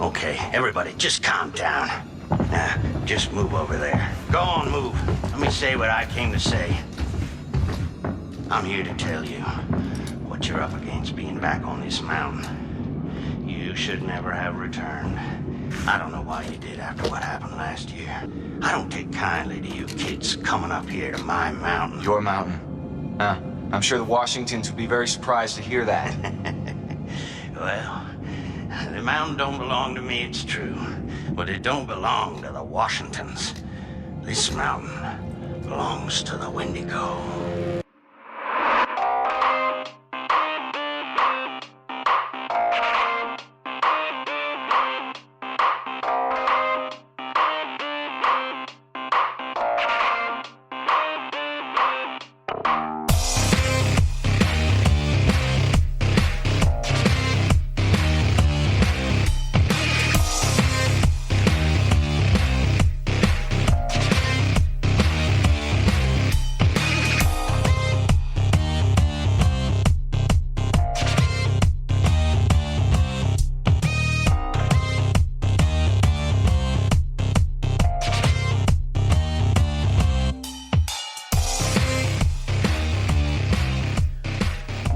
Okay, everybody, just calm down. Now, just move over there. Go on, move. Let me say what I came to say. I'm here to tell you what you're up against being back on this mountain. You should never have returned. I don't know why you did after what happened last year. I don't take kindly to you kids coming up here to my mountain. Your mountain? I'm sure the Washingtons would be very surprised to hear that. Well, the mountain don't belong to me, it's true. But it don't belong to the Washingtons. This mountain belongs to the Wendigo.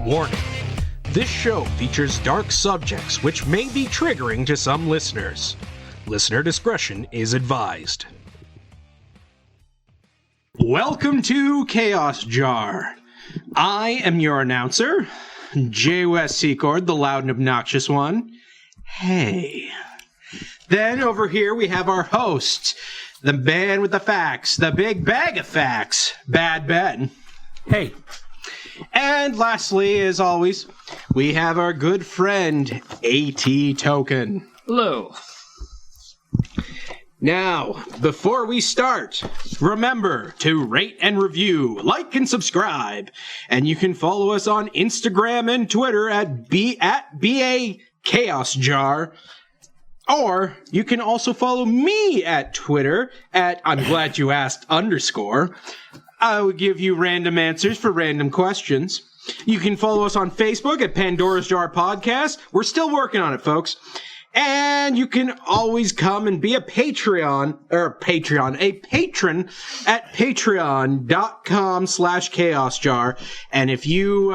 Warning. This show features dark subjects which may be triggering to some listeners. Listener discretion is advised. Welcome to Chaos Jar. I am your announcer, J Wes Secord, the loud and obnoxious one. Hey. Then over here we have our host, the man with the facts, the big bag of facts, Bad Ben. Hey. And lastly, as always, we have our good friend, AT Token. Hello. Now, before we start, remember to rate and review, like and subscribe. And you can follow us on Instagram and Twitter at BA Chaos Jar. Or you can also follow me at Twitter at I'm glad you asked _ I will give you random answers for random questions. You can follow us on Facebook at Pandora's Jar Podcast. We're still working on it, folks. And you can always come and be a patron at patreon.com/chaosjar. And if you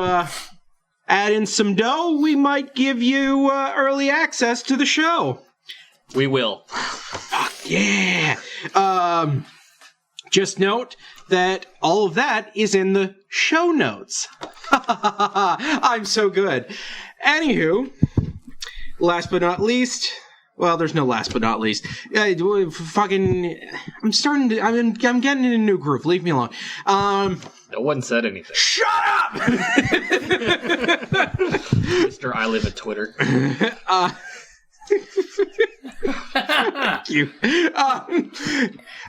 add in some dough, we might give you early access to the show. We will. Fuck yeah. Just note that all of that is in the show notes. I'm so good. Anywho, last but not least, well, there's no last but not least. I'm getting in a new groove. Leave me alone. No one said anything. Shut up! Mr. I live at Twitter. Thank you.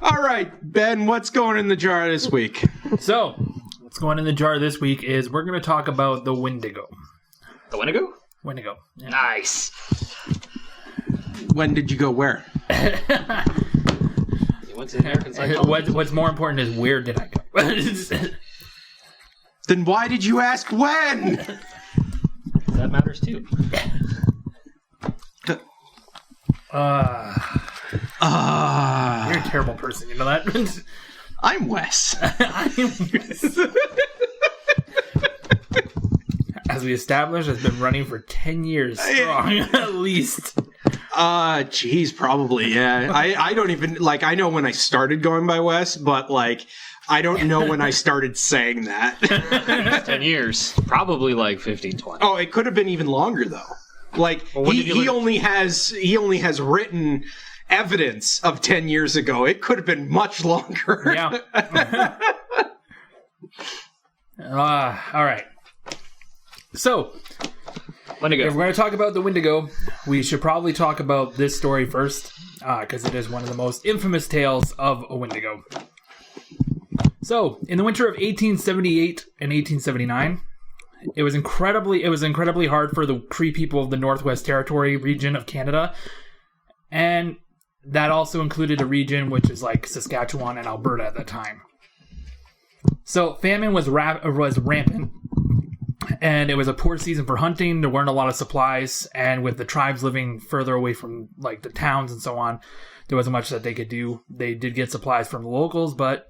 All right, Ben, what's going in the jar this week? So, what's going in the jar this week is we're going to talk about the Wendigo. The Wendigo? Wendigo. Yeah. Nice. When did you go where? You went to American Psychology. What's more important is where did I go? Then why did you ask when? That matters too. You're a terrible person, you know that? I'm Wes. As we established, has been running for 10 years strong, at least. Geez, probably, yeah. I don't even, like, I know when I started going by Wes, but, like, I don't know when I started saying that. 10 years. Probably like 15, 20. Oh, it could have been even longer, though. Like, well, he only has written evidence of 10 years ago. It could have been much longer. Yeah. All right. So, Wendigo. if we're going to talk about the Wendigo, we should probably talk about this story first, because it is one of the most infamous tales of a Wendigo. So, in the winter of 1878 and 1879, it was incredibly hard for the Cree people of the Northwest Territory region of Canada, and that also included a region which is like Saskatchewan and Alberta at that time. So famine was rampant, And it was a poor season for hunting. There weren't a lot of supplies. And with the tribes living further away from like the towns and so on, there wasn't much that they could do. They did get supplies from the locals, but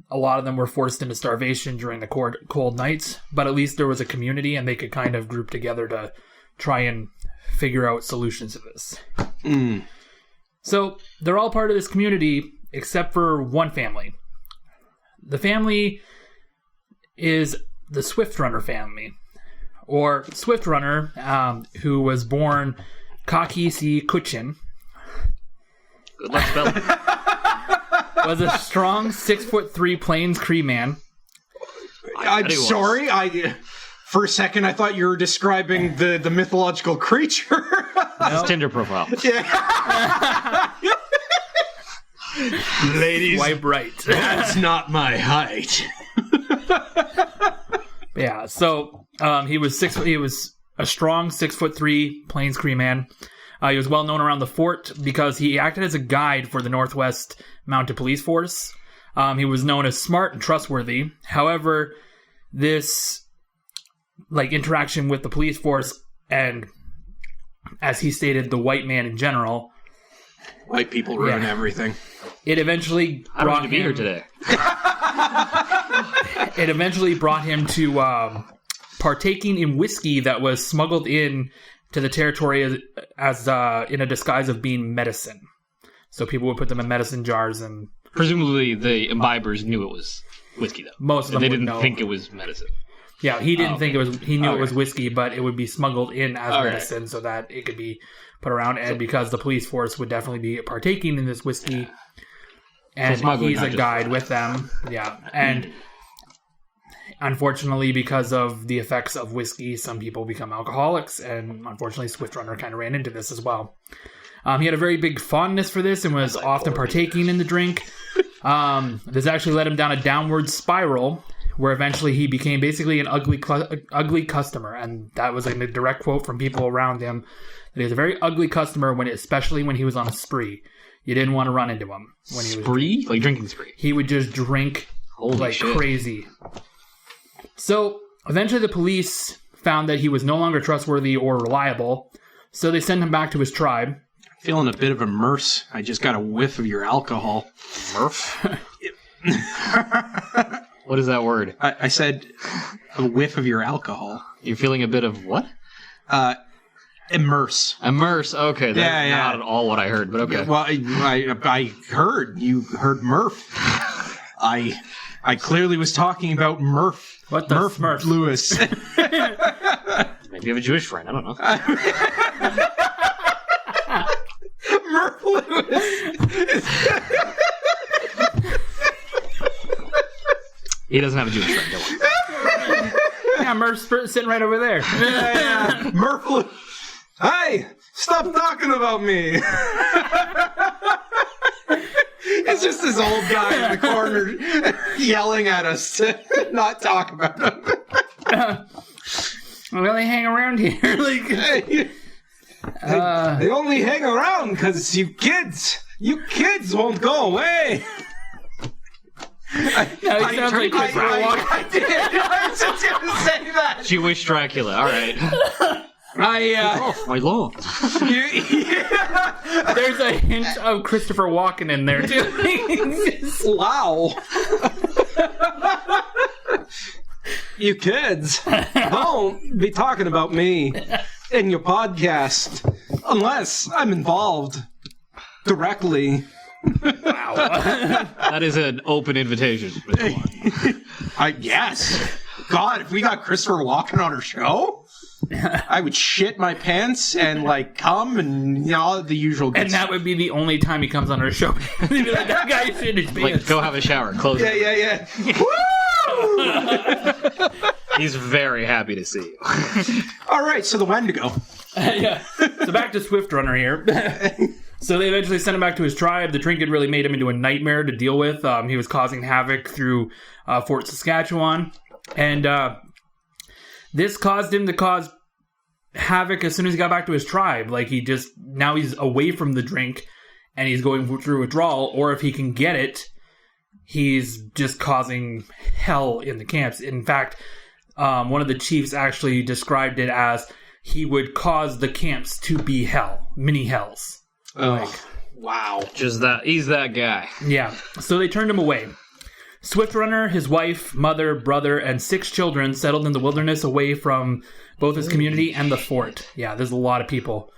a lot of them were forced into starvation during the cold nights. But at least there was a community and they could kind of group together to try and figure out solutions to this. So they're all part of this community except for one family. The family is the Swift Runner family, or Swift Runner, who was born Kakisi Kuchin. Good luck spelling. Was a strong 6'3" Plains Cree man. I'm sorry, for a second I thought you were describing the mythological creature. His Tinder profile. Ladies, Swipe right. that's not my height. Yeah, so he was a strong 6'3" Plains Cree man. He was well known around the fort because he acted as a guide for the Northwest Mounted Police Force. He was known as smart and trustworthy. However, this interaction with the police force and, as he stated, the white man in general, White people ruin everything. it eventually I don't brought need to be him here today. It eventually brought him to partaking in whiskey that was smuggled in to the territory as in a disguise of being medicine. So people would put them in medicine jars, and Presumably the imbibers knew it was whiskey, though. most of them They would didn't know. think it was medicine. Yeah, he didn't think it was. He knew it Okay. was whiskey, but it would be smuggled in as All right. medicine so that it could be put around. And because the police force would definitely be partaking in this whiskey, and smuggling, he's not a just guide for with them. Yeah, and unfortunately, because of the effects of whiskey, some people become alcoholics, and unfortunately, Swift Runner kind of ran into this as well. He had a very big fondness for this and was often partaking in the drink. This actually led him down a downward spiral, where eventually he became basically an ugly customer, and that was a direct quote from people around him. That he was a very ugly customer, especially when he was on a spree. You didn't want to run into him when he was Spree? Like drinking spree. He would just drink Holy like shit. crazy. So eventually, the police found that he was no longer trustworthy or reliable, so they sent him back to his tribe. Feeling a bit of immerse. I just got a whiff of your alcohol. Murph? What is that word? I said a whiff of your alcohol. You're feeling a bit of what? Immerse. Immerse. Okay, that's Yeah, yeah. not at all what I heard, but okay. Well, I heard you heard Murph. I clearly was talking about Murph. What the Smurf? Lewis. Maybe you have a Jewish friend. I don't know. Murph Lewis. He doesn't have a Jewish friend, don't worry. Yeah, Murph's sitting right over there. Yeah. Murph Lewis. Hey, stop talking about me. It's just this old guy in the corner yelling at us to not talk about him. Well, they hang around here. They only hang around because you kids won't go away. No, he sounds like Christopher Walken. I did. I was just going to say that. Jewish Dracula. All right. I, My lord. There's a hint of Christopher Walken in there too. wow. You kids, don't be talking about me in your podcast unless I'm involved directly. That is an open invitation. Yes. God, if we got Christopher Walken on our show, I would shit my pants and come and all the usual good And that would be the only time he comes on our show. He'd be like, that guy shit his Like, pants. go have a shower. Close it. Yeah. Woo! He's very happy to see you. All right, so the Wendigo. Yeah. So back to Swift Runner here. So they eventually sent him back to his tribe. The drink had really made him into a nightmare to deal with. He was causing havoc through Fort Saskatchewan. And this caused him to cause havoc as soon as he got back to his tribe. Now he's away from the drink and he's going through withdrawal. Or if he can get it, he's just causing hell in the camps. In fact, one of the chiefs actually described it as he would cause the camps to be hell, mini hells. Oh, wow. Just that. He's that guy. Yeah, so they turned him away. Swift Runner, his wife, mother, brother, and 6 children settled in the wilderness away from both his community and the fort. Yeah, there's a lot of people.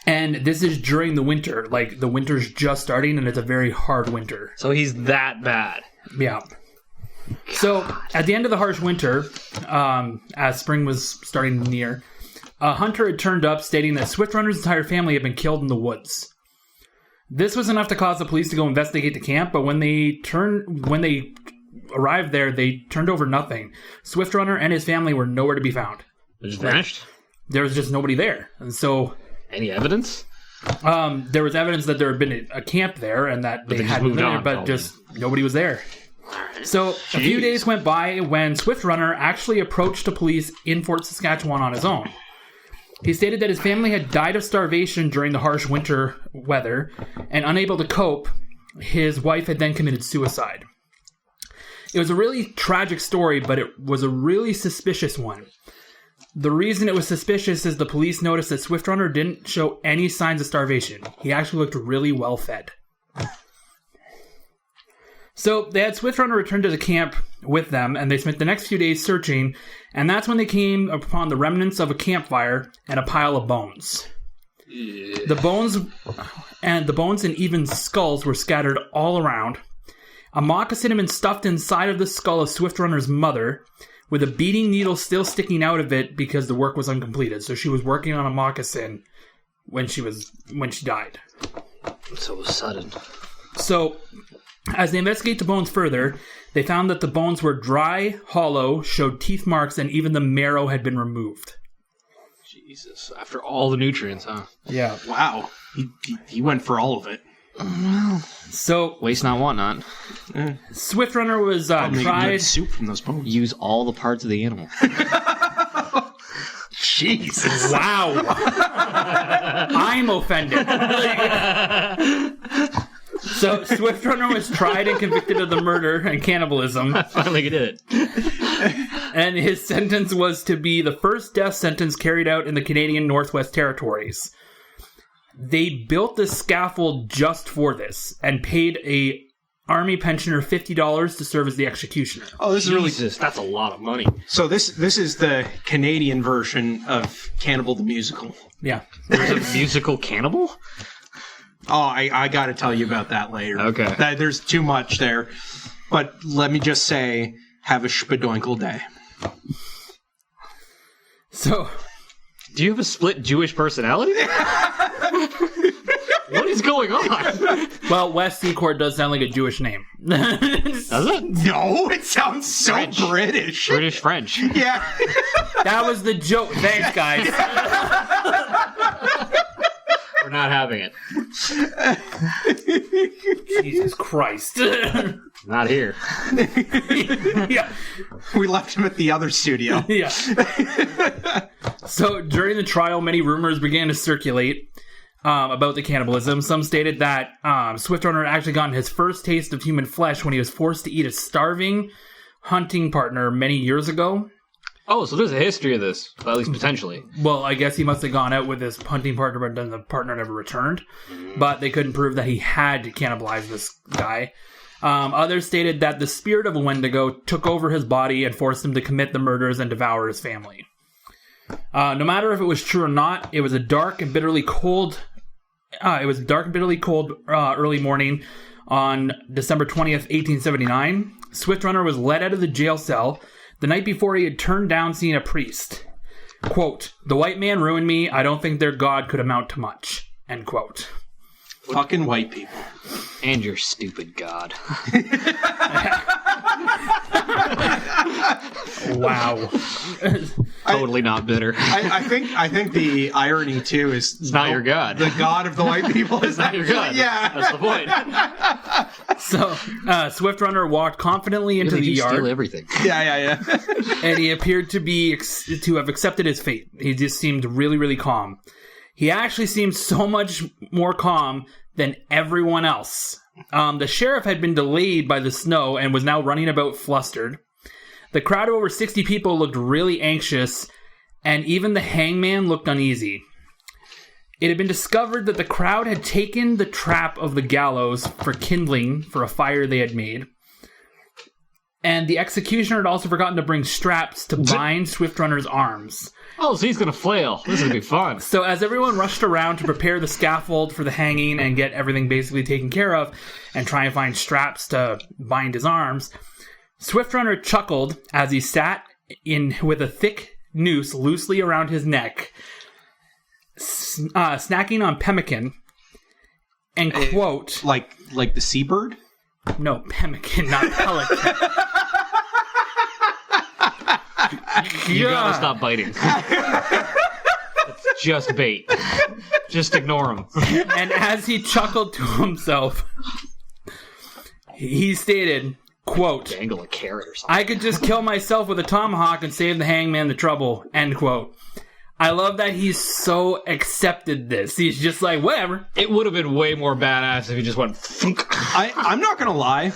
And this is during the winter. Like, the winter's just starting, and it's a very hard winter. So he's that bad. Yeah. So, at the end of the harsh winter, as spring was starting to near, a hunter had turned up stating that Swift Runner's entire family had been killed in the woods. This was enough to cause the police to go investigate the camp, but when they arrived there, they turned over nothing. Swift Runner and his family were nowhere to be found. They just vanished? There was just nobody there. And so... Any evidence? There was evidence that there had been a camp there and that they had moved on, but just nobody was there. So a few days went by when Swift Runner actually approached the police in Fort Saskatchewan on his own. He stated that his family had died of starvation during the harsh winter weather, and unable to cope, his wife had then committed suicide. It was a really tragic story, but it was a really suspicious one. The reason it was suspicious is the police noticed that Swift Runner didn't show any signs of starvation. He actually looked really well fed. So they had Swift Runner return to the camp with them, and they spent the next few days searching, and that's when they came upon the remnants of a campfire and a pile of bones. The bones and even skulls were scattered all around. A moccasin had been stuffed inside of the skull of Swift Runner's mother, with a beating needle still sticking out of it because the work was uncompleted. So she was working on a moccasin when she died. So sudden. So, as they investigate the bones further, they found that the bones were dry, hollow, showed teeth marks, and even the marrow had been removed. Jesus. After all the nutrients, huh? Yeah. Wow. He went for all of it. So, Waste not, want not. Swift Runner was tried... soup from those bones. Use all the parts of the animal. Jesus. Wow. I'm offended. So, Swift Runner was tried and convicted of the murder and cannibalism. Finally did it. And his sentence was to be the first death sentence carried out in the Canadian Northwest Territories. They built the scaffold just for this and paid a army pensioner $50 to serve as the executioner. Oh, this is really... Jesus, that's a lot of money. So this is the Canadian version of Cannibal the Musical. Yeah. There's a musical cannibal? Oh, I got to tell you about that later. Okay. There's too much there. But let me just say, have a spadoinkle day. So... Do you have a split Jewish personality? What is going on? Well, Wes Secord does sound like a Jewish name. Does it? No, it sounds so French. British. British French. Yeah. That was the joke. Thanks, guys. We're not having it. Jesus Christ. Not here. Yeah. We left him at the other studio. Yeah. So, during the trial, many rumors began to circulate about the cannibalism. Some stated that Swift Runner had actually gotten his first taste of human flesh when he was forced to eat a starving hunting partner many years ago. Oh, so there's a history of this, at least potentially. Well, I guess he must have gone out with his hunting partner, but then the partner never returned. But they couldn't prove that he had cannibalized this guy. Others stated that the spirit of a Wendigo took over his body and forced him to commit the murders and devour his family. No matter if it was true or not, it was a dark and bitterly cold. Early morning on December 20th, 1879. Swift Runner was led out of the jail cell the night before he had turned down seeing a priest. Quote, "The white man ruined me. I don't think their God could amount to much." End quote. Fucking white people. And your stupid God. Wow. Totally not bitter. I think the irony too is It's not your God. The God of the white people is Not your God. Yeah. That's the point. So, Swift Runner walked confidently into Really the do yard. steal everything. Yeah. And he appeared to have accepted his fate. He just seemed really, really calm. He actually seemed so much more calm than everyone else. The sheriff had been delayed by the snow and was now running about flustered. The crowd of over 60 people looked really anxious, and even the hangman looked uneasy. It had been discovered that the crowd had taken the trap of the gallows for kindling for a fire they had made. And the executioner had also forgotten to bring straps to bind Swift Runner's arms. Oh, so he's gonna flail. This is gonna be fun. So as everyone rushed around to prepare the scaffold for the hanging and get everything basically taken care of and try and find straps to bind his arms, Swift Runner chuckled as he sat in with a thick noose loosely around his neck, snacking on pemmican, and quote... Like the seabird? No, pemmican, not pelican. You gotta stop biting. It's just bait. Just ignore him. And as he chuckled to himself, he stated, quote, Dangle a carrot or something. I could just kill myself with a tomahawk and save the hangman the trouble, end quote. I love that he's so accepted this. He's just like, whatever. It would have been way more badass if he just went thunk. I'm not gonna lie.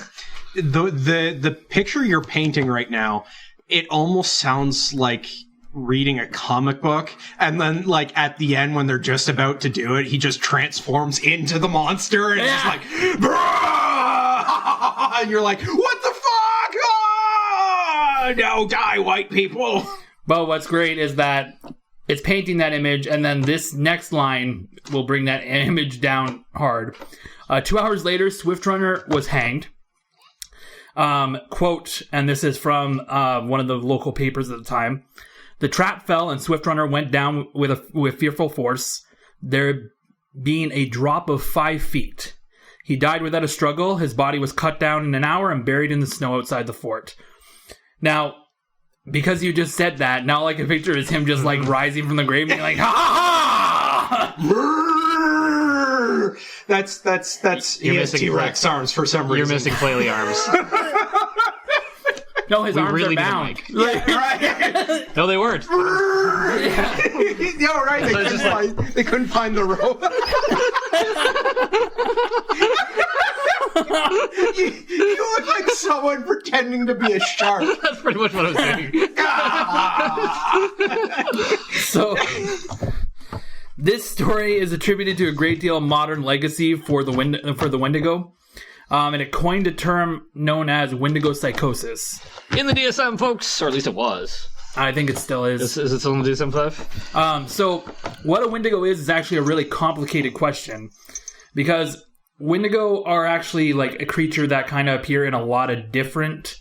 The picture you're painting right now, it almost sounds like reading a comic book, and then like at the end when they're just about to do it, he just transforms into the monster and it's just like, "Bruh!" And you're like, what the fuck? Oh, no, die, white people. But what's great is that it's painting that image, and then this next line will bring that image down hard. 2 hours later, Swift Runner was hanged. Quote, and this is from one of the local papers at the time. The trap fell and Swift Runner went down with fearful force, there being a drop of 5 feet. He died without a struggle. His body was cut down in an hour and buried in the snow outside the fort. Now, because you just said that, now all I can picture is him just like rising from the grave and being like, ha ha ha! That's he has T-Rex arms for some reason. You're missing flaily arms. No, his arms really are bound. Right. No, they weren't. Yeah, right. They couldn't find the rope. you look like someone pretending to be a shark. That's pretty much what I'm saying. So, this story is attributed to a great deal of modern legacy for the Wendigo. And it coined a term known as Wendigo psychosis. In the DSM, folks, or at least it was. I think it still is. Is it still in the DSM-5? So, what a Wendigo is actually a really complicated question. Because Wendigo are actually like a creature that kind of appear in a lot of different...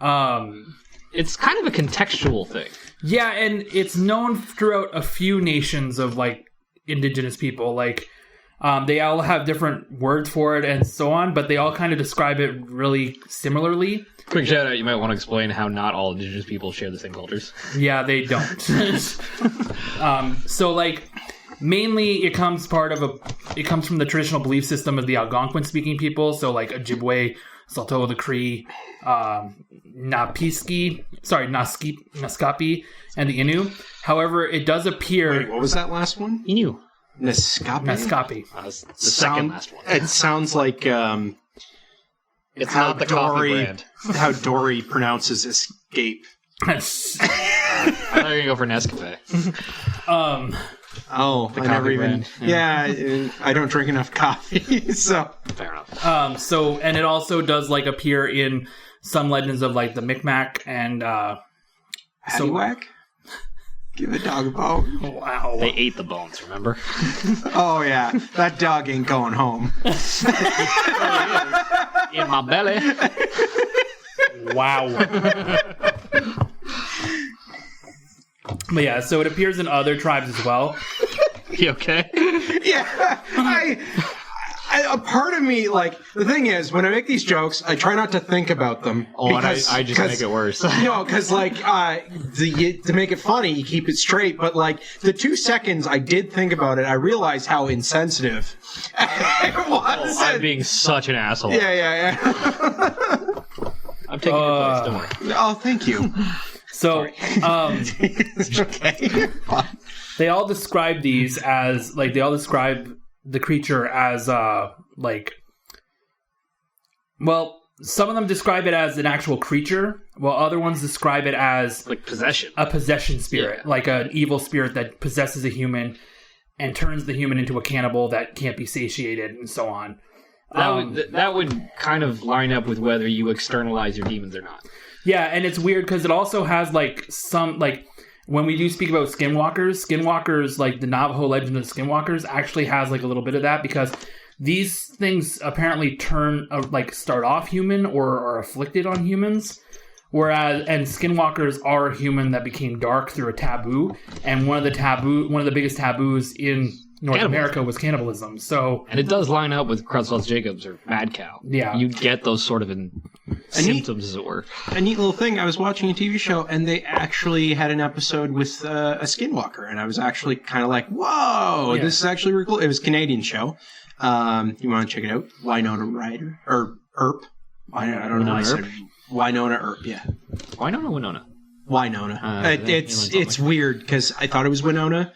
It's kind of a contextual thing. Yeah, and it's known throughout a few nations of like indigenous people. Like... they all have different words for it and so on, but they all kind of describe it really similarly. Quick shout out, you might want to explain how not all indigenous people share the same cultures. Yeah, they don't. So, like, mainly it comes from the traditional belief system of the Algonquin-speaking people, so like Ojibwe, Saulteaux, the Cree, Naskapi, and the Innu. However, it does appear... Wait, what was that last one? Innu. Naskapi? That's the second last one. It sounds like it's not the coffee brand. How Dory pronounces escape. I thought you were going to go for Nescafe. I never even... Yeah, I don't drink enough coffee, so... Fair enough. And it also does, like, appear in some legends of, like, the Micmac and... Paddywhack? Give a dog a bone. Wow. They ate the bones, remember? Oh, yeah. That dog ain't going home. In my belly. Wow. But yeah, so it appears in other tribes as well. You okay? Yeah. A part of me, like, the thing is, when I make these jokes, I try not to think about them. Oh, because, and I just make it worse. No, because, like, to make it funny, you keep it straight, but, like, the 2 seconds I did think about it, I realized how insensitive it was. Oh, I'm being such an asshole. Yeah. I'm taking your place, don't worry. Oh, thank you. So, It's okay. they all describe these as, like, the creature as, some of them describe it as an actual creature, while other ones describe it as Like possession. a possession spirit, like an evil spirit that possesses a human and turns the human into a cannibal that can't be satiated, and so on. That would kind of line up with whether you externalize your demons or not. Yeah, and it's weird because it also has like some like when we do speak about skinwalkers, like the Navajo legend of skinwalkers actually has like a little bit of that, because these things apparently start off human or are afflicted on humans, and skinwalkers are human that became dark through a taboo, and one of the biggest taboos in North America was cannibalism. So, and it does line up with Creutzfeldt's Jacobs or Mad Cow. Yeah. You get those sort of symptoms, as it were. A neat little thing, I was watching a TV show, and they actually had an episode with a skinwalker, and I was actually kind of like, whoa, this is actually really cool. It was a Canadian show. You want to check it out? Winona Ryder? Or Earp? I don't know how I said it. Winona Earp, yeah. Winona? Winona. It's weird, because I thought it was Winona,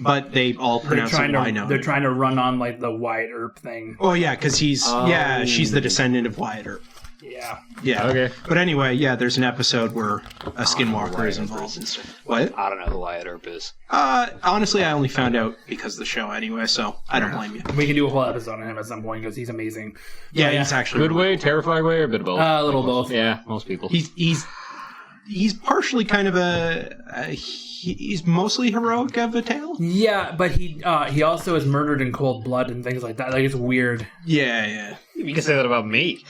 but they all pronounce it Winona. They're trying to run on like the Wyatt Earp thing. Oh, yeah, because she's the descendant of Wyatt Earp. Yeah. Yeah. Okay. But anyway, there's an episode where a skinwalker is involved. What? I don't know who Wyatt Earp is. Honestly, I only found out because of the show anyway, so I don't blame you. We can do a whole episode on him at some point because he's amazing. Yeah, he's actually Good way, terrifying way, or a bit of both? A little both. Yeah, most people. He's partially kind of he's mostly heroic of a tale. Yeah, but he also is murdered in cold blood and things like that. Like, it's weird. Yeah. You can say that about me.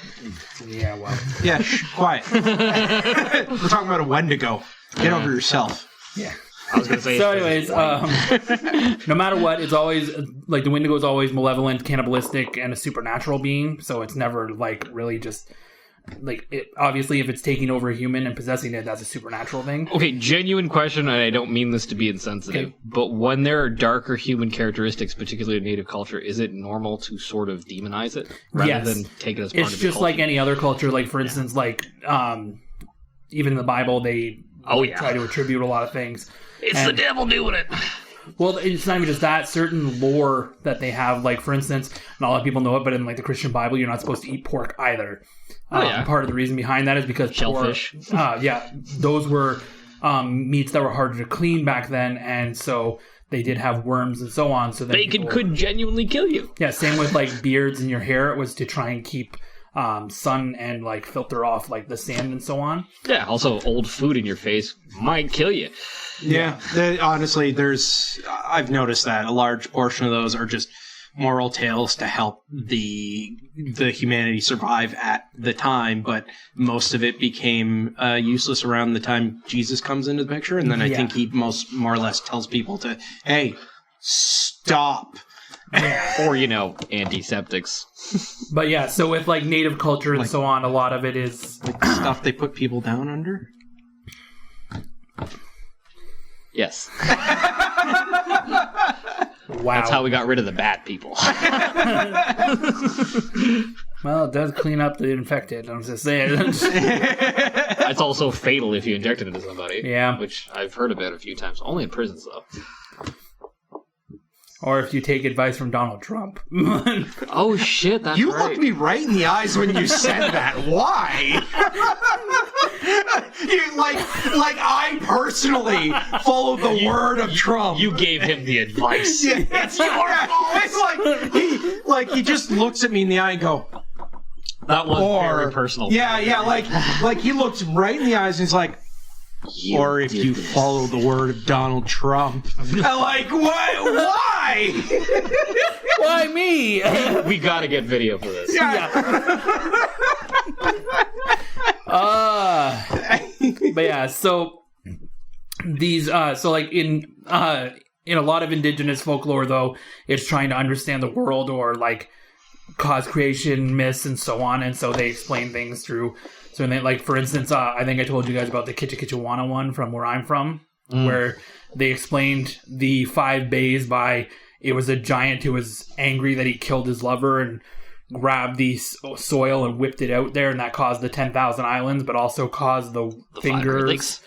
Yeah, well. Yeah, quiet. We're talking about a Wendigo. Get over yourself. Yeah. I was going to say... So anyways, no matter what, it's always, like, the Wendigo is always malevolent, cannibalistic, and a supernatural being, so it's never, like, really just... Like, obviously, if it's taking over a human and possessing it, that's a supernatural thing. Okay, genuine question, and I don't mean this to be insensitive, but when there are darker human characteristics, particularly in native culture, is it normal to sort of demonize it rather than take it as part of the culture? It's just like any other culture. Like, for instance, like, even in the Bible, they try to attribute a lot of things. It's the devil doing it! Well, it's not even just that. Certain lore that they have, like, for instance, not a lot of people know it, but in, like, the Christian Bible, you're not supposed to eat pork either. Part of the reason behind that is because shellfish. Those were meats that were harder to clean back then, and so they did have worms and so on. So that bacon could genuinely kill you. Yeah, same with, like, beards in your hair. It was to try and keep sun and, like, filter off, like, the sand and so on. Yeah, also old food in your face might kill you. Yeah, honestly, I've noticed that a large portion of those are just moral tales to help the humanity survive at the time, but most of it became useless around the time Jesus comes into the picture, and then I think he more or less tells people to, hey, stop. Or, antiseptics. But yeah, so with, like, native culture and so on, a lot of it is... Like the stuff they put people down under? Yes. Wow. That's how we got rid of the bad people. Well, it does clean up the infected, I'm just saying. It's also fatal if you inject it into somebody. Yeah. Which I've heard about a few times. Only in prisons, though. Or if you take advice from Donald Trump. Oh, shit, that's You right. looked me right in the eyes when you said that. Why? like I personally followed the word of Trump. You gave him the advice. Yeah, it's your fault. It's like he just looks at me in the eye and go, that was very personal. Yeah, like he looks right in the eyes and he's like, or if you follow the word of Donald Trump. Like, what? Why? Why me? We gotta get video for this. But yeah, so these, so like in a lot of indigenous folklore, though, it's trying to understand the world or like cause creation myths and so on, and so they explain things through. So, like, for instance, I think I told you guys about the Kitchikichwana one from where I'm from, where they explained the 5 bays by it was a giant who was angry that he killed his lover and grabbed the soil and whipped it out there, and that caused the 10,000 islands, but also caused the fingers.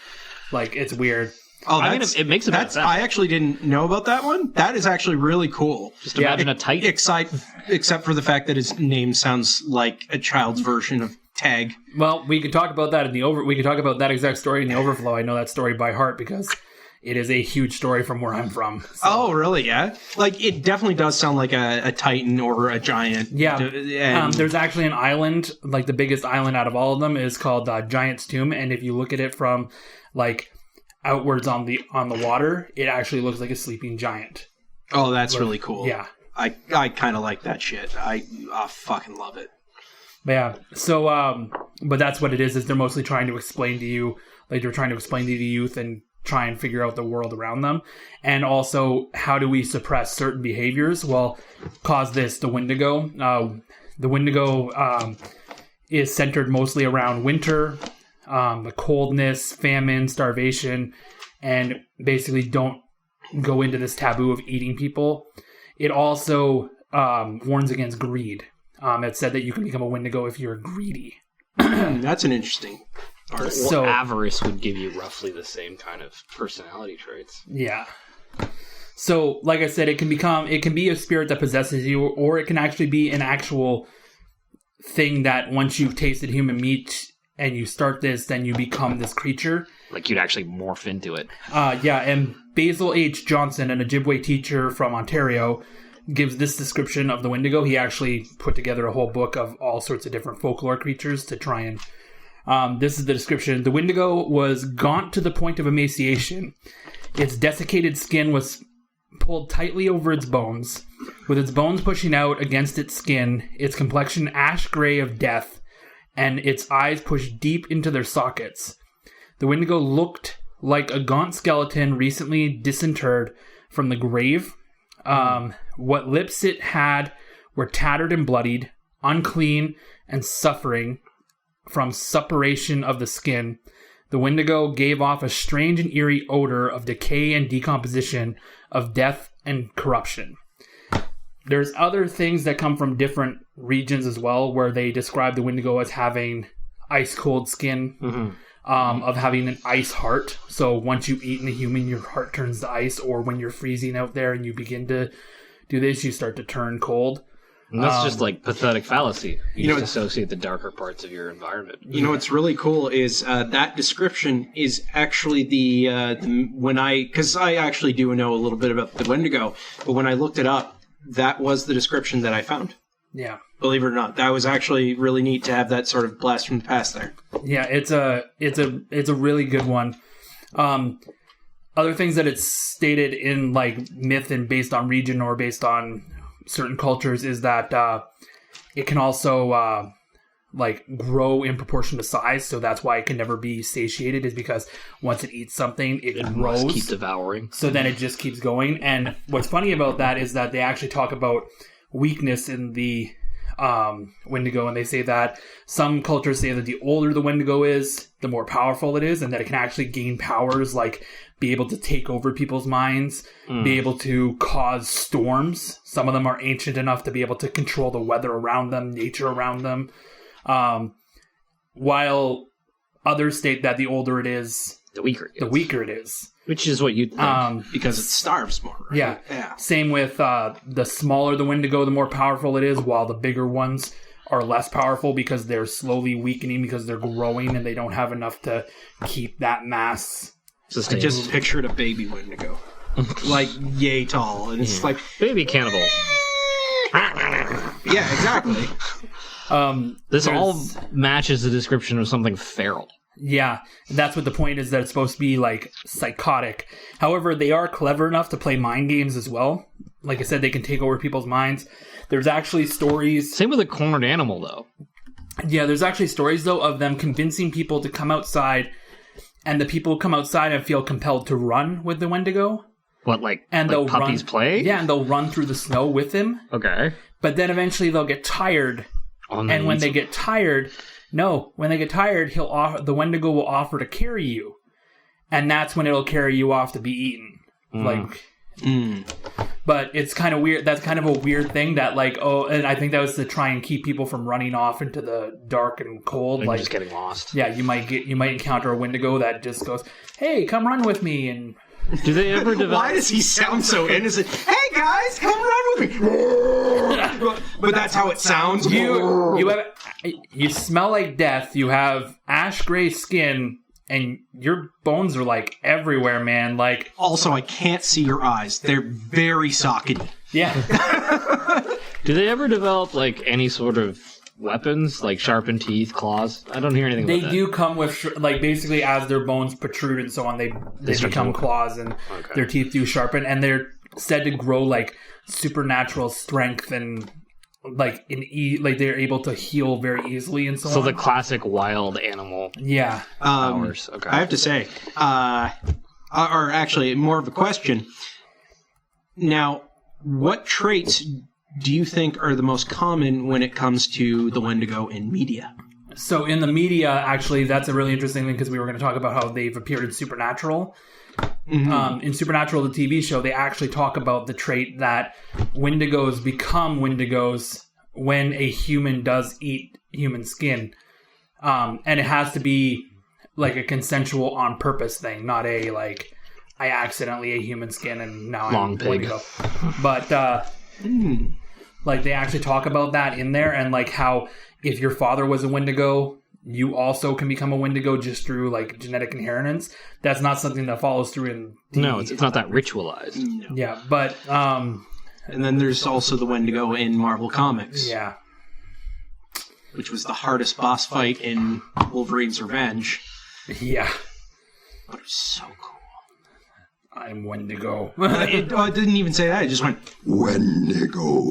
Like, it's weird. Oh, I mean, it makes a bit of sense. I actually didn't know about that one. That is actually really cool. Just imagine a tight... Except for the fact that his name sounds like a child's version of tag. Well, we could talk about that we could talk about that exact story in the overflow. I know that story by heart because it is a huge story from where I'm from. So. Oh, really? Yeah. Like, it definitely does sound like a titan or a giant. Yeah. And There's actually an island, like the biggest island out of all of them is called Giant's Tomb. And if you look at it from like outwards on the water, it actually looks like a sleeping giant. oh, that's really cool. Yeah. I kind of like that shit. I fucking love it. But yeah. So, but that's what it is they're mostly trying to explain to you, like they're trying to explain to the youth and try and figure out the world around them. And also, how do we suppress certain behaviors? Well, cause this, the Wendigo. The Wendigo is centered mostly around winter, the coldness, famine, starvation, and basically don't go into this taboo of eating people. It also warns against greed. It said that you can become a Wendigo if you're greedy. That's an interesting part. So avarice would give you roughly the same kind of personality traits. yeah. So, like I said, it can be a spirit that possesses you, or it can actually be an actual thing that once you've tasted human meat and you start this, then you become this creature. Like you'd actually morph into it. Yeah, and Basil H. Johnson, an Ojibwe teacher from Ontario, gives this description of the Wendigo. He actually put together a whole book of all sorts of different folklore creatures to try and... this is the description. The Wendigo was gaunt to the point of emaciation. Its desiccated skin was pulled tightly over its bones. With its bones pushing out against its skin, its complexion ash gray of death, and its eyes pushed deep into their sockets. The Wendigo looked like a gaunt skeleton recently disinterred from the grave. What lips it had were tattered and bloodied, unclean, and suffering from suppuration of the skin. The Wendigo gave off a strange and eerie odor of decay and decomposition, of death and corruption. There's other things that come from different regions as well, where they describe the Wendigo as having ice-cold skin, of having an ice heart. So once you've eaten a human, your heart turns to ice, or when you're freezing out there and you begin to do this, you start to turn cold. And that's just like pathetic fallacy. You just associate the darker parts of your environment. You know what's really cool is that description is actually because I actually do know a little bit about the Wendigo, but when I looked it up, that was the description that I found. Yeah. Believe it or not, that was actually really neat to have that sort of blast from the past there. Yeah, it's a really good one. Other things that it's stated in like myth and based on region or based on certain cultures is that it can also like grow in proportion to size, so that's why it can never be satiated, is because once it eats something, it grows. Must keep devouring. So then it just keeps going. And what's funny about that is that they actually talk about weakness in the Wendigo, and they say that some cultures say that the older the Wendigo is, the more powerful it is, and that it can actually gain powers like be able to take over people's minds, be able to cause storms. Some of them are ancient enough to be able to control the weather around them, nature around them. While others state that the older it is, the weaker it is. Which is what you think. Because it starves more, right? Yeah. Same with the smaller the Wendigo, the more powerful it is, while the bigger ones are less powerful because they're slowly weakening because they're growing and they don't have enough to keep that mass. I just pictured a baby Wendigo. Like, yay tall. And it's like... Baby cannibal. Yeah, exactly. This all matches the description of something feral. Yeah, that's what the point is, that it's supposed to be, like, psychotic. However, they are clever enough to play mind games as well. Like I said, they can take over people's minds. There's actually stories... Same with a cornered animal, though. Yeah, there's actually stories, though, of them convincing people to come outside, and the people come outside and feel compelled to run with the Wendigo. What, like, and like they'll puppies play? Yeah, and they'll run through the snow with him. Okay. But then eventually they'll get tired, and when they get tired... No, when they get tired, the Wendigo will offer to carry you, and that's when it'll carry you off to be eaten. But it's kind of weird. That's kind of a weird thing that, like, and I think that was to try and keep people from running off into the dark and cold, like just getting lost. Yeah, you might encounter a Wendigo that just goes, "Hey, come run with me," and. Do they ever develop... Why does he sound so innocent? Hey guys, come run with me! But that's how it sounds. You you smell like death. You have ash gray skin, and your bones are like everywhere, man. Like, Also, I can't see your eyes. They're very sockety. yeah, Do they ever develop like any sort of weapons, like sharpened teeth, claws? I don't hear anything they about that. do come with like basically as their bones protrude and so on, they start become to- claws, and their teeth do sharpen, and they're said to grow like supernatural strength and like like they're able to heal very easily and so on. So the classic wild animal Yeah. powers. Okay. I have to say, or actually, more of a question. Now, what traits do you think are the most common when it comes to the Wendigo in media? So in the media, actually, that's a really interesting thing because we were going to talk about how they've appeared in Supernatural. In Supernatural, the TV show, they actually talk about the trait that Wendigos become Wendigos when a human does eat human skin. And it has to be like a consensual on purpose thing, not a like, I accidentally ate human skin and now Long I'm pig. Wendigo. But like they actually talk about that in there, and like how if your father was a Wendigo, you also can become a Wendigo just through like genetic inheritance. That's not something that follows through in No, it's not that ritualized. yeah, but And then there's also the Wendigo in Marvel Comics, yeah. which was the hardest boss fight in Wolverine's Revenge. Yeah. But it was so cool. I'm Wendigo. It didn't even say that. It just went, Wendigo.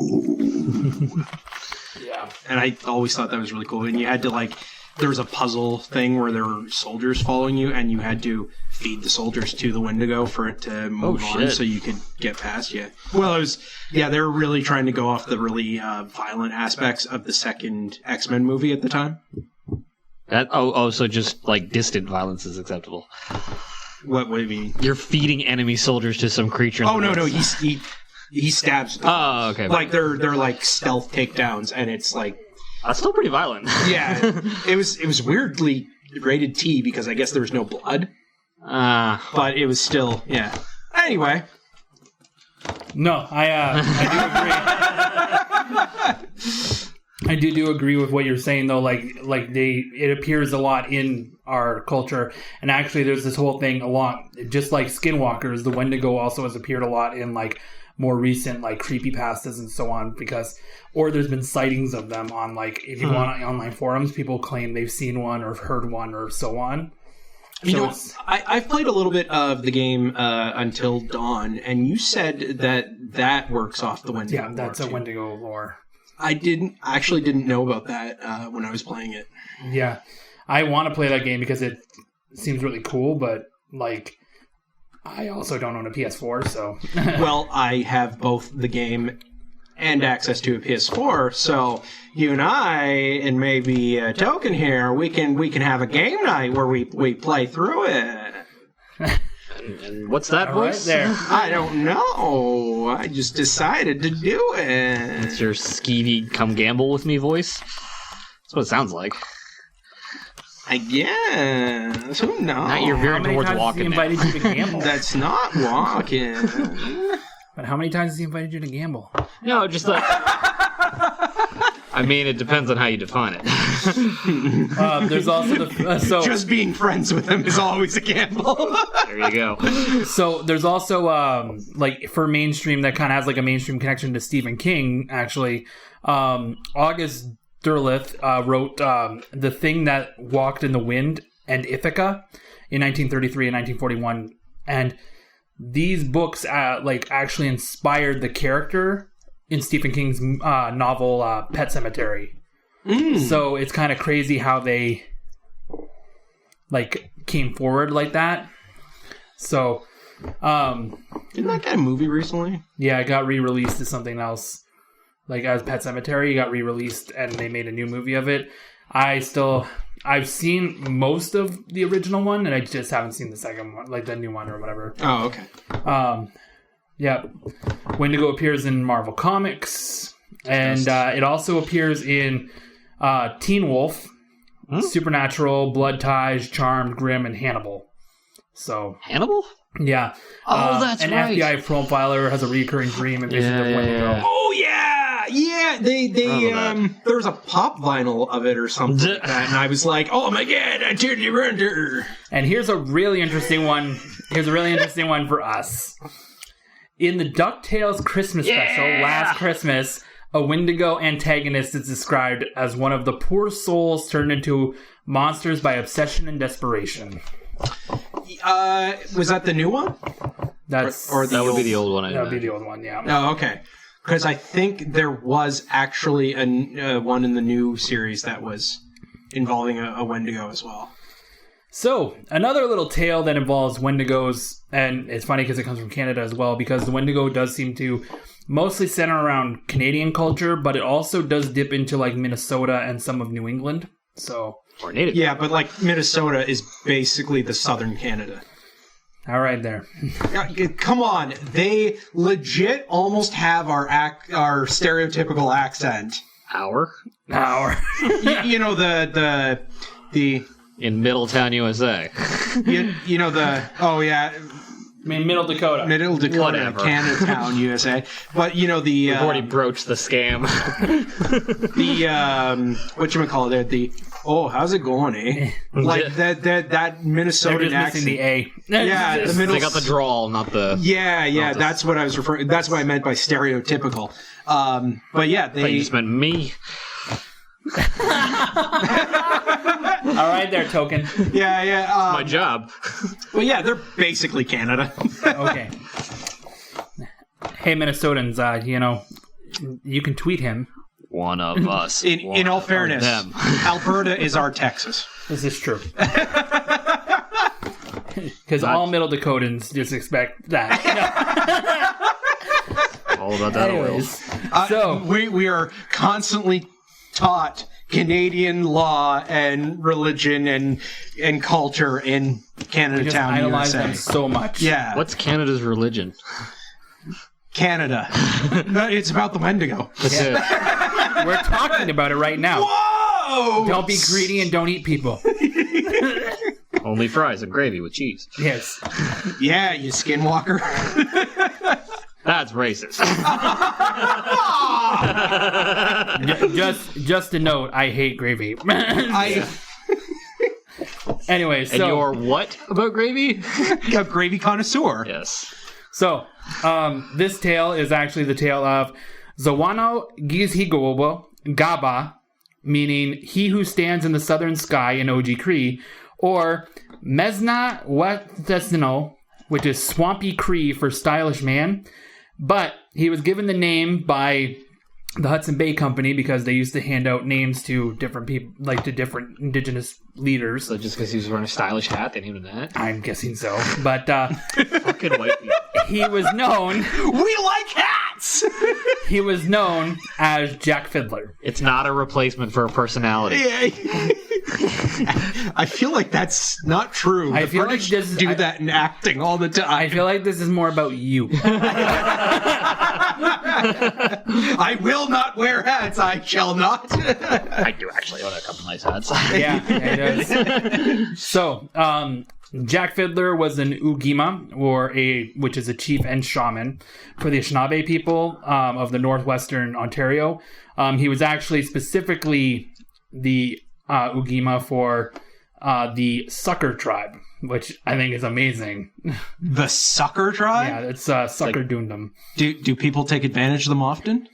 Yeah. And I always thought that was really cool. And you had to, like, there was a puzzle thing where there were soldiers following you, and you had to feed the soldiers to the Wendigo for it to move on shit. so you could get past you. Well, it was, yeah, they were really trying to go off the really violent aspects of the second X-Men movie at the time. So just like distant violence is acceptable. What do you mean? You're feeding enemy soldiers to some creature. In Oh, the no, woods. he stabs them. Oh, okay. Like, they're like stealth takedowns, and it's like, That's still pretty violent. yeah, it was weirdly rated T because I guess there was no blood, but it was still, yeah. Anyway, No, I do agree. I do agree with what you're saying though. Like it appears a lot in our culture, and actually, there's this whole thing along, just like Skinwalkers. The Wendigo also has appeared a lot in like more recent like creepypastas and so on, or there's been sightings of them on like if you go on online forums, people claim they've seen one or heard one or so on. you So know, it's- I've played a little bit of the game Until Dawn, and you said that works off the Wendigo. yeah, that's lore, a too. Wendigo lore. I didn't know about that when I was playing it. Yeah, I want to play that game because it seems really cool, but like I also don't own a PS4, so Well, I have both the game and access to a PS4, so you and I, and maybe Token here, we can have a game night where we play through it. And what's that right voice? there. I don't know. I just decided to do it. It's your skeevy come gamble with me voice. That's what it sounds like. I guess. Who knows? Now you're How veering many towards times has he walking now. invited you to gamble? That's not walking. But how many times has he invited you to gamble? No, just like. I mean, it depends on how you define it. There's also the Just being friends with him is always a gamble. There you go. So there's also like for mainstream that kind of has like a mainstream connection to Stephen King. Actually, August Derleth wrote The Thing That Walked in the Wind and Ithaca in 1933 and 1941, and these books like actually inspired the character in Stephen King's novel Pet Sematary. So it's kind of crazy how they like came forward like that. So Didn't that get a movie recently? yeah, it got re-released as something else. Like as Pet Sematary, it got re-released and they made a new movie of it. I've seen most of the original one, and I just haven't seen the second one, like the new one or whatever. Oh, okay. Yeah, Wendigo appears in Marvel Comics, and it also appears in Teen Wolf, Supernatural, Blood Ties, Charmed, Grimm, and Hannibal. So Hannibal? yeah, Oh, that's an right. FBI profiler has a recurring dream and vision of Wendigo. Oh, yeah! Yeah, they there was a pop vinyl of it or something like that, and I was like, oh my god, I totally render. And here's a really interesting one. Here's a really interesting one for us. In the DuckTales Christmas special, Last Christmas, a Wendigo antagonist is described as one of the poor souls turned into monsters by obsession and desperation. Was that the new one? That's Or the That would be old- the old one. that would be the old one, yeah. Oh, okay. Because I think there was actually a one in the new series that was involving a Wendigo as well. So, another little tale that involves Wendigos, and it's funny because it comes from Canada as well, because the Wendigo does seem to mostly center around Canadian culture, but it also does dip into like Minnesota and some of New England. So, Or native. Yeah, but like Minnesota is basically the southern Canada. all right there. Come on, they legit almost have our stereotypical accent. Hour You know the in Middletown, USA. you know the I mean, Middle Dakota. Middle Dakota, Whatever. Canada, USA. But you know the I've already broached the scam. whatchamacallit, the how's it going, eh? Like that Minnesota They're just accent. missing the A. Yeah, the middle. They got the drawl, not the. Yeah, that's what I was referring. That's what I meant by stereotypical. But yeah, You they. just meant me. All right there, Token. Yeah. My job. Well, yeah, they're basically Canada. Okay. Hey, Minnesotans, you can tweet him. One of us. In all fairness, them. Alberta is our Texas. This is true. Because all Middle Dakotans just expect that. All about that oil. Anyways, so we are constantly taught Canadian law and religion and culture in Canada just town, idolize USA. them so much. Yeah, What's Canada's religion? Canada. No, it's about the Wendigo. That's it. We're talking about it right now. Whoa! Don't be greedy and don't eat people. Only fries and gravy with cheese. Yes. Yeah, you skinwalker. That's racist. Just a note, I hate gravy. Anyway, so And you're what about gravy? A gravy connoisseur. Yes. So, this tale is actually the tale of Zawano Gizhigobo Gaba, meaning he who stands in the southern sky in OG Cree, or Mesna Wetesno, which is Swampy Cree for stylish man. But he was given the name by the Hudson Bay Company because they used to hand out names to different people, like to different indigenous leaders. So just because he was wearing a stylish hat, they named him that? I'm guessing so. But Fucking white people. he was known... We like hats! He was known as Jack Fiddler. It's not a replacement for a personality. I feel like that's not true. I The feel like British this- do that in acting all the time. I feel like this is more about you. I will not wear hats. I shall not. I do actually own a couple nice hats. Yeah, it does. So, Jack Fiddler was an Ugima, which is a chief and shaman for the Anishinaabe people of the northwestern Ontario. He was actually specifically the Ugima for the Sucker tribe, which I think is amazing. The Sucker tribe? Yeah, it's Sucker Dundum. Do people take advantage of them often?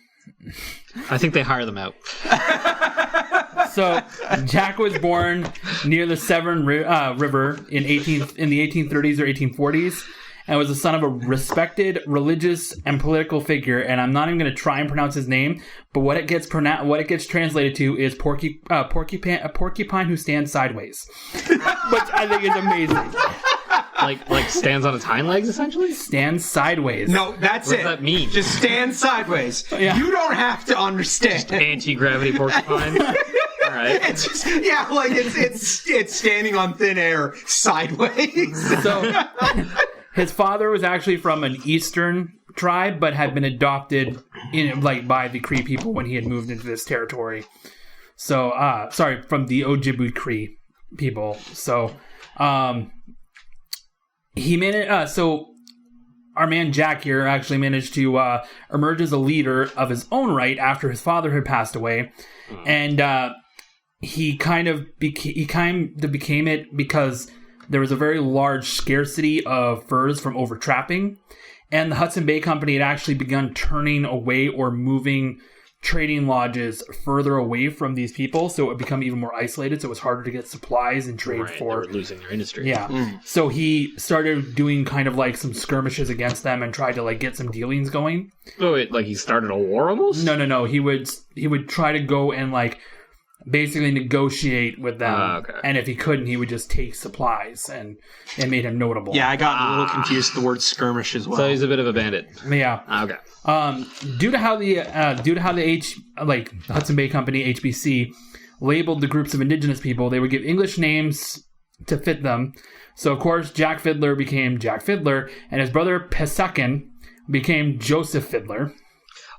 I think they hire them out. So Jack was born near the Severn River in the 1830s or 1840s, and was the son of a respected religious and political figure. And I'm not even going to try and pronounce his name, but what it gets translated to is porcupine who stands sideways, which I think is amazing. Like stands on its hind legs, essentially? Stands sideways. No, that's What it. does that mean? Just stand sideways. Yeah. You don't have to understand. Anti-gravity porcupine? All right. It's just like it's standing on thin air sideways. So his father was actually from an eastern tribe, but had been adopted by the Cree people when he had moved into this territory. So from the Ojibwe Cree people. So he made it. So our man Jack here actually managed to emerge as a leader of his own right after his father had passed away, and he kind of became it because there was a very large scarcity of furs from overtrapping, and the Hudson Bay Company had actually begun turning away or moving trading lodges further away from these people, so it would become even more isolated, so it was harder to get supplies and trade for. They were losing their industry. Yeah. So he started doing kind of like some skirmishes against them and tried to like get some dealings going. Oh, wait, like he started a war almost? No. He would try to go and like basically negotiate with them. Okay. And if he couldn't, he would just take supplies, and it made him notable. Yeah, I got a little confused with the word skirmish as well. So he's a bit of a bandit. Yeah. Okay. Due to how the Hudson Bay Company HBC labeled the groups of indigenous people, they would give English names to fit them. So of course, Jack Fiddler became Jack Fiddler, and his brother Pesakin became Joseph Fiddler.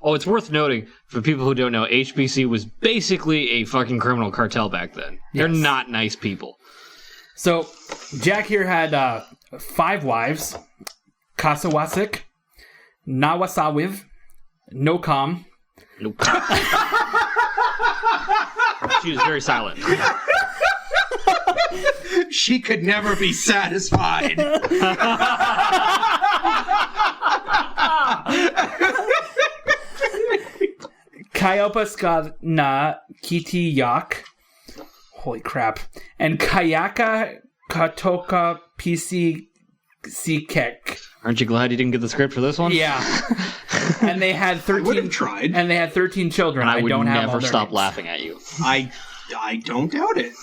Oh, it's worth noting, for people who don't know, HBC was basically a fucking criminal cartel back then. They're Yes. not nice people. So Jack here had 5 wives: Kasawasik, Nawasawiv, Nokam. Nope. She was very silent. She could never be satisfied. Kayopaskana Kitiyak. Holy crap. And Kayaka Katoka PC Sikek. Aren't you glad you didn't get the script for this one? Yeah. And they had 13 would have tried. And they had 13 children. And I would don't have all never their stop names. laughing at you. I don't doubt it.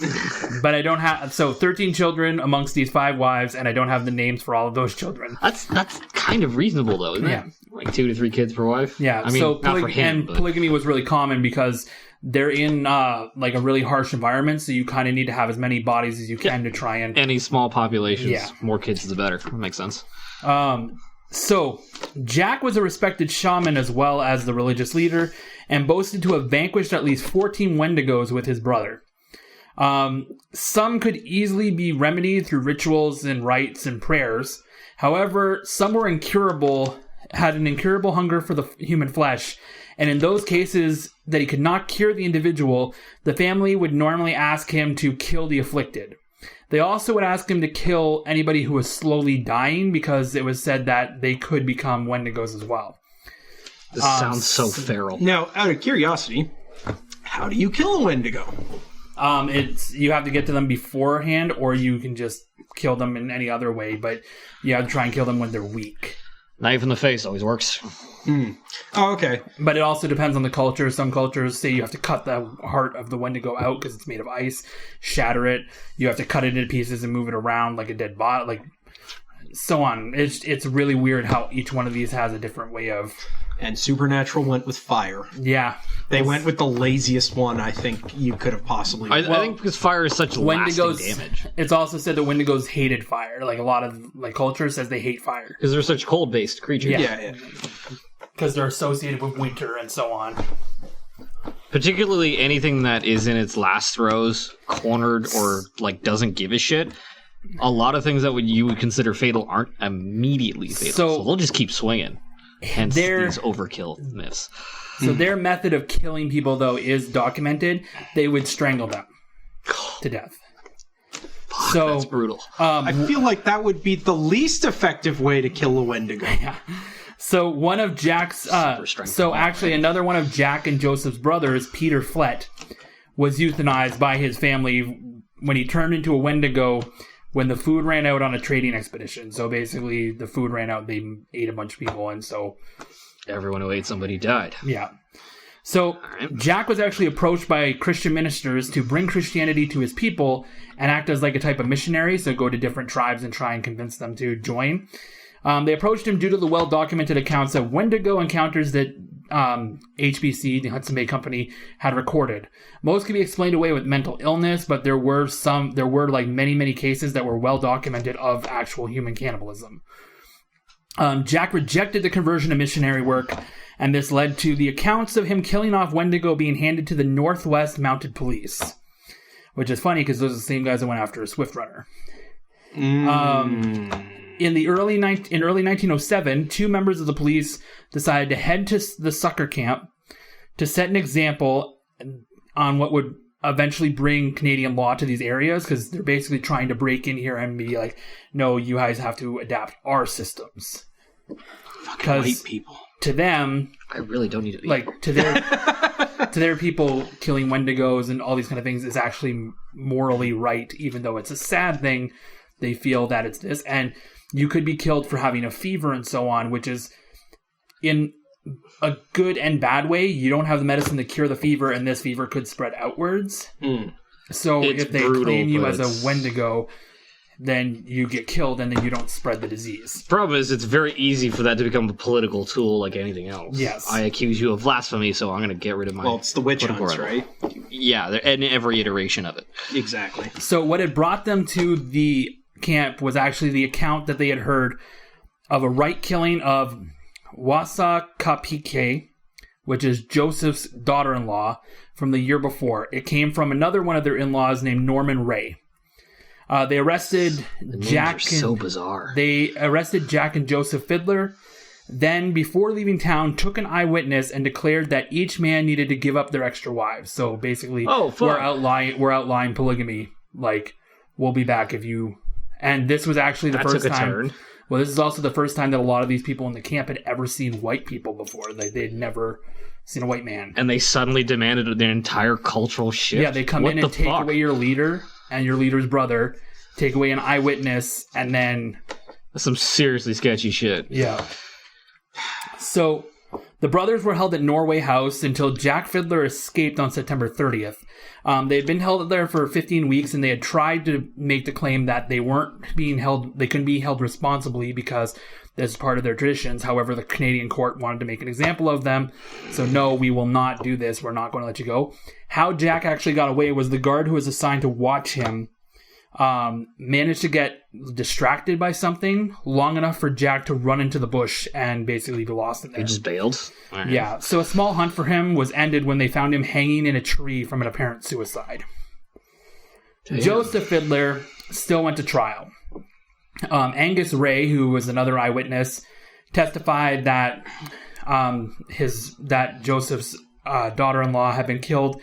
But I don't have 13 children amongst these 5 wives, and I don't have the names for all of those children. That's kind of reasonable, though, isn't Yeah. it? Like 2 to 3 kids per wife? Yeah, I mean, so not for him, but... polygamy was really common because they're in like a really harsh environment, so you kind of need to have as many bodies as you can to try and... Any small populations, Yeah. more kids the better. That makes sense. So, Jack was a respected shaman as well as the religious leader, and boasted to have vanquished at least 14 Wendigos with his brother. Some could easily be remedied through rituals and rites and prayers. However, some were incurable, had an incurable hunger for the human flesh, and in those cases that he could not cure the individual, the family would normally ask him to kill the afflicted. They also would ask him to kill anybody who was slowly dying because it was said that they could become Wendigos as well. This sounds so feral. Now, out of curiosity, how do you kill a Wendigo? You have to get to them beforehand, or you can just kill them in any other way, but you have to try and kill them when they're weak. Knife in the face always works. Oh, okay. But it also depends on the culture. Some cultures say you have to cut the heart of the Wendigo out because it's made of ice, shatter it. You have to cut it into pieces and move it around like a dead body, like so on. It's really weird how each one of these has a different way of... And Supernatural went with fire. Yeah. They went with the laziest one I think you could have possibly... I think because fire is such lasting damage. It's also said that Wendigos hated fire. Like a lot of culture says they hate fire. Because they're such cold-based creatures. yeah. Because they're associated with winter and so on. Particularly anything that is in its last throes, cornered, or like doesn't give a shit. A lot of things that you would consider fatal aren't immediately fatal. So they'll just keep swinging. Hence these overkill myths. So their method of killing people, though, is documented. They would strangle them to death. Fuck, So that's brutal. I feel like that would be the least effective way to kill a Wendigo. So one of Jack's... actually, another one of Jack and Joseph's brothers, Peter Flett, was euthanized by his family when he turned into a Wendigo when the food ran out on a trading expedition. So basically, the food ran out, they ate a bunch of people, and so... Everyone who ate somebody died. Yeah. So Jack was actually approached by Christian ministers to bring Christianity to his people and act as like a type of missionary, so go to different tribes and try and convince them to join. They approached him due to the well-documented accounts of Wendigo encounters that HBC, the Hudson Bay Company, had recorded. Most can be explained away with mental illness, but there were many cases that were well-documented of actual human cannibalism. Jack rejected the conversion to missionary work, and this led to the accounts of him killing off Wendigo being handed to the Northwest Mounted Police. Which is funny, because those are the same guys that went after a Swift Runner. In early 1907, 2 members of the police decided to head to the Sucker camp to set an example on what would eventually bring Canadian law to these areas, because they're basically trying to break in here and be like, no, you guys have to adapt our systems. Fucking white people. To them, I really don't need to. Like, to their people, killing Wendigos and all these kind of things is actually morally right, even though it's a sad thing. They feel that it's this. And you could be killed for having a fever and so on, which is in a good and bad way. You don't have the medicine to cure the fever, and this fever could spread outwards. So It's if they brutal, claim you but as a Wendigo, then you get killed, and then you don't spread the disease. Problem is, it's very easy for that to become a political tool like anything else. Yes. I accuse you of blasphemy, so I'm going to get rid of my... Well, it's the witch political hunts, rival. right? Yeah, in every iteration of it. Exactly. So what had brought them to the camp was actually the account that they had heard of a right killing of Wasakapike, which is Joseph's daughter-in-law, from the year before. It came from another one of their in-laws named Norman Ray. They arrested Jack. So bizarre. They arrested Jack and Joseph Fiddler. Then, before leaving town, took an eyewitness and declared that each man needed to give up their extra wives. So basically, we're outlying polygamy. Like, we'll be back if you. And this was actually the first time. Turn. Well, this is also the first time that a lot of these people in the camp had ever seen white people before. They'd never seen a white man. And they suddenly demanded their entire cultural shift. Yeah, they come in and take away your leader and your leader's brother, take away an eyewitness, and then... That's some seriously sketchy shit. Yeah. So, the brothers were held at Norway House until Jack Fiddler escaped on September 30th. They had been held there for 15 weeks, and they had tried to make the claim that they weren't being held, they couldn't be held responsibly because this is part of their traditions. However, the Canadian court wanted to make an example of them. So, no, we will not do this. We're not going to let you go. How Jack actually got away was the guard who was assigned to watch him managed to get distracted by something long enough for Jack to run into the bush and basically be lost in there. He just bailed? Right. Yeah, so a small hunt for him was ended when they found him hanging in a tree from an apparent suicide. Damn. Joseph Fiddler still went to trial. Angus Ray, who was another eyewitness, testified that that Joseph's daughter-in-law had been killed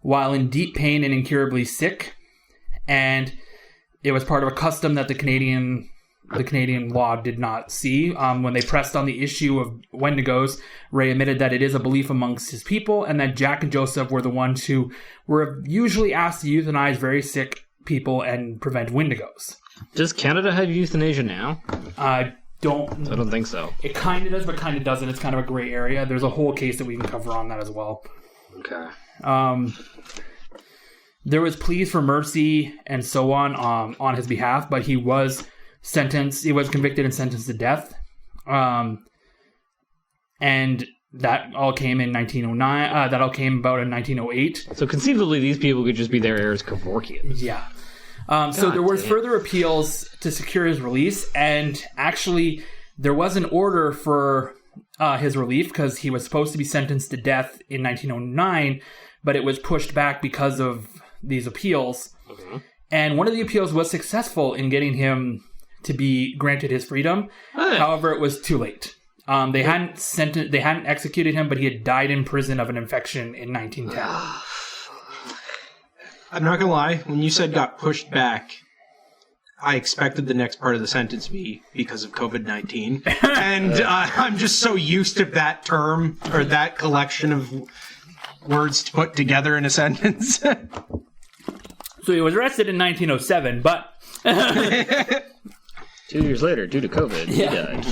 while in deep pain and incurably sick, and it was part of a custom that the Canadian law did not see. When they pressed on the issue of Wendigos, Ray admitted that it is a belief amongst his people, and that Jack and Joseph were the ones who were usually asked to euthanize very sick people and prevent Wendigos. Does Canada have euthanasia now? I don't think so. It kind of does, but kind of doesn't. It's kind of a gray area. There's a whole case that we can cover on that as well. Okay. There was pleas for mercy and so on his behalf, but he was convicted and sentenced to death. And that all came in 1909. That all came about in 1908. So conceivably, these people could just be their heirs Kevorkians. Yeah. So there was further appeals to secure his release, and actually there was an order for his relief because he was supposed to be sentenced to death in 1909, but it was pushed back because of these appeals. Okay. And one of the appeals was successful in getting him to be granted his freedom. Hey. However, it was too late. They hadn't executed him, but he had died in prison of an infection in 1910. I'm not gonna lie, when you said got pushed back, I expected the next part of the sentence to be because of COVID-19. And I'm just so used to that term, or that collection of words to put together in a sentence. So he was arrested in 1907, but 2 years later, due to COVID, he died.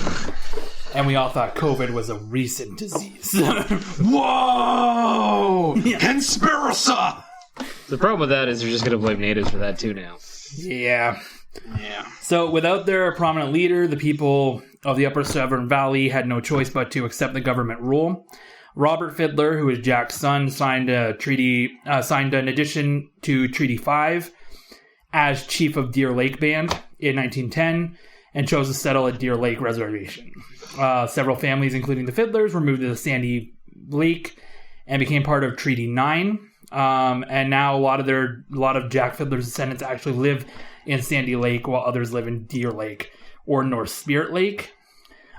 And we all thought COVID was a recent disease. Whoa! Yeah. Conspiracy! The problem with that is you're just going to blame natives for that too now. Yeah. So without their prominent leader, the people of the Upper Severn Valley had no choice but to accept the government rule. Robert Fiddler, who was Jack's son, signed an addition to Treaty 5 as chief of Deer Lake Band in 1910 and chose to settle at Deer Lake Reservation. Several families, including the Fiddlers, were moved to the Sandy Lake and became part of Treaty 9. And now a lot of Jack Fiddler's descendants actually live in Sandy Lake while others live in Deer Lake, or North Spirit Lake.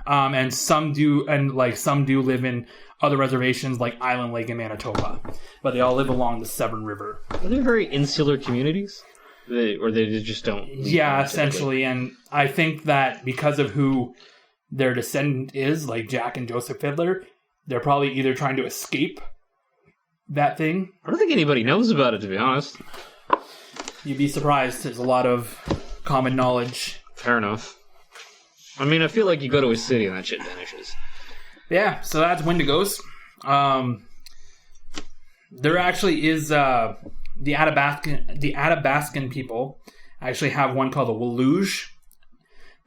And some do live in other reservations like Island Lake in Manitoba. But they all live along the Severn River. Are they very insular communities? Or they just don't... Yeah, essentially. And I think that because of who their descendant is, like Jack and Joseph Fiddler, they're probably either trying to escape that thing. I don't think anybody knows about it, to be honest. You'd be surprised. There's a lot of common knowledge. Fair enough. I mean, I feel like you go to a city and that shit vanishes. Yeah, so that's Wendigos. There actually is the Athabascan people actually have one called the Waluge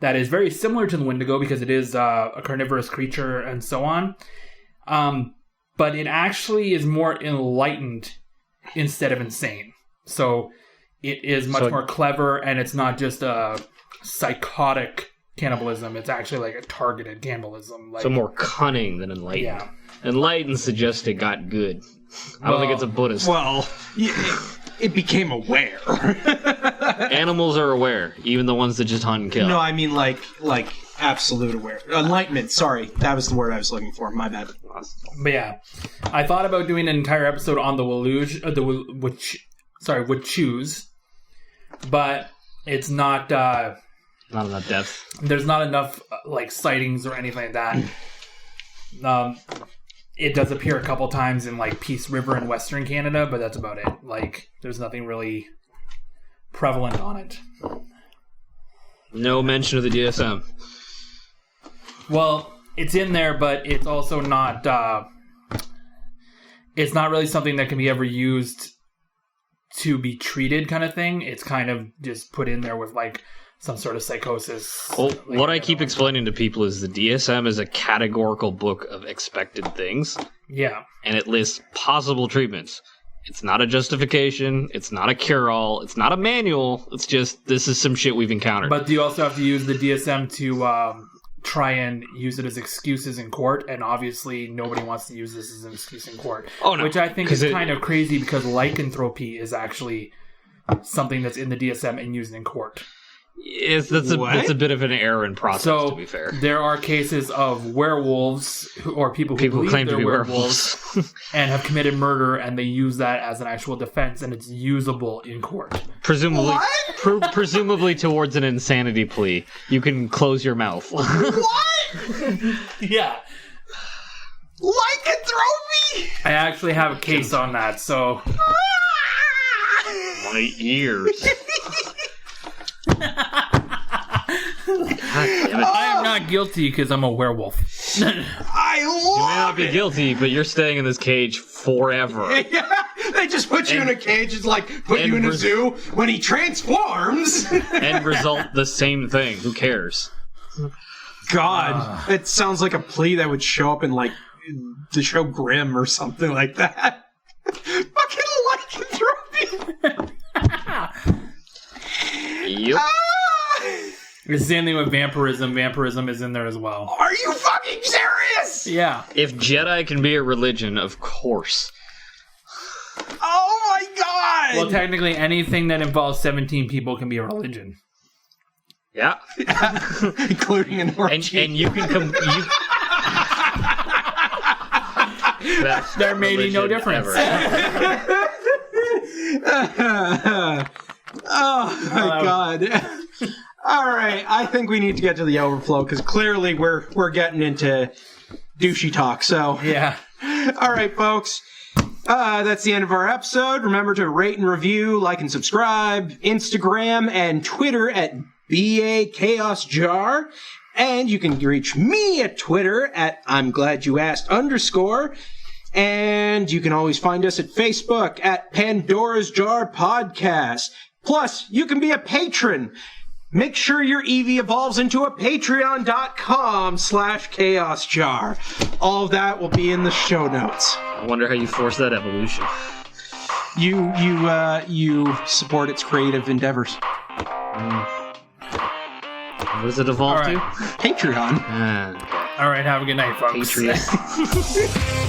that is very similar to the Wendigo because it is a carnivorous creature and so on. But it actually is more enlightened instead of insane. So it is much more clever, and it's not just a psychotic cannibalism. It's actually like a targeted cannibalism. Like, so more cunning than enlightened. Yeah. Enlightened suggests it got good. I don't think it's a Buddhist. Well, it became aware. Animals are aware, even the ones that just hunt and kill. No, I mean like absolute aware. Enlightenment, sorry. That was the word I was looking for. My bad. But yeah, I thought about doing an entire episode on the Waluge, Wachoos, but it's not... not enough depth. There's not enough like sightings or anything like that. It does appear a couple times in like Peace River in Western Canada, but that's about it. Like, there's nothing really prevalent on it. No mention of the DSM. Well, it's in there, but it's also not. It's not really something that can be ever used to be treated, kind of thing. It's kind of just put in there with like some sort of psychosis. Well, what I keep explaining to people is the DSM is a categorical book of expected things. Yeah. And it lists possible treatments. It's not a justification. It's not a cure-all. It's not a manual. It's just, this is some shit we've encountered. But do you also have to use the DSM to try and use it as excuses in court? And obviously nobody wants to use this as an excuse in court. Oh, no. Which I think is kind of crazy because lycanthropy is actually something that's in the DSM and used in court. That's a bit of an error in process, to be fair. There are cases of werewolves or people who claim they're to be werewolves and have committed murder, and they use that as an actual defense, and it's usable in court. Presumably, presumably towards an insanity plea. You can close your mouth. What? Yeah. Lycanthropy? I actually have a case on that, so... My ears. I am not guilty because I'm a werewolf. You may not be guilty, but you're staying in this cage forever. Yeah, they just put you in a cage. It's like put you in a zoo. When he transforms, end result the same thing. Who cares? God, it sounds like a plea that would show up in like the show Grimm or something like that. Fucking lycanthropy. Yep. It's the same thing with vampirism. Vampirism is in there as well. Are you fucking serious? Yeah. If Jedi can be a religion, of course. Oh my god! Well, technically, anything that involves 17 people can be a religion. Yeah. Including an orgy. And you can come... There may be no difference. Oh my god. Alright, I think we need to get to the overflow because clearly we're getting into douchey talk, so. Yeah. Alright, folks. That's the end of our episode. Remember to rate and review, like and subscribe, Instagram and Twitter at BAChaosJar. And you can reach me at Twitter at I'm Glad You Asked _ And you can always find us at Facebook at Pandora's Jar Podcast. Plus, you can be a patron. Make sure your Eevee evolves into a patreon.com/chaosjar. All of that will be in the show notes. I wonder how you force that evolution. You support its creative endeavors. What does it evolve to? Patreon. All right, have a good night, folks. Patreon.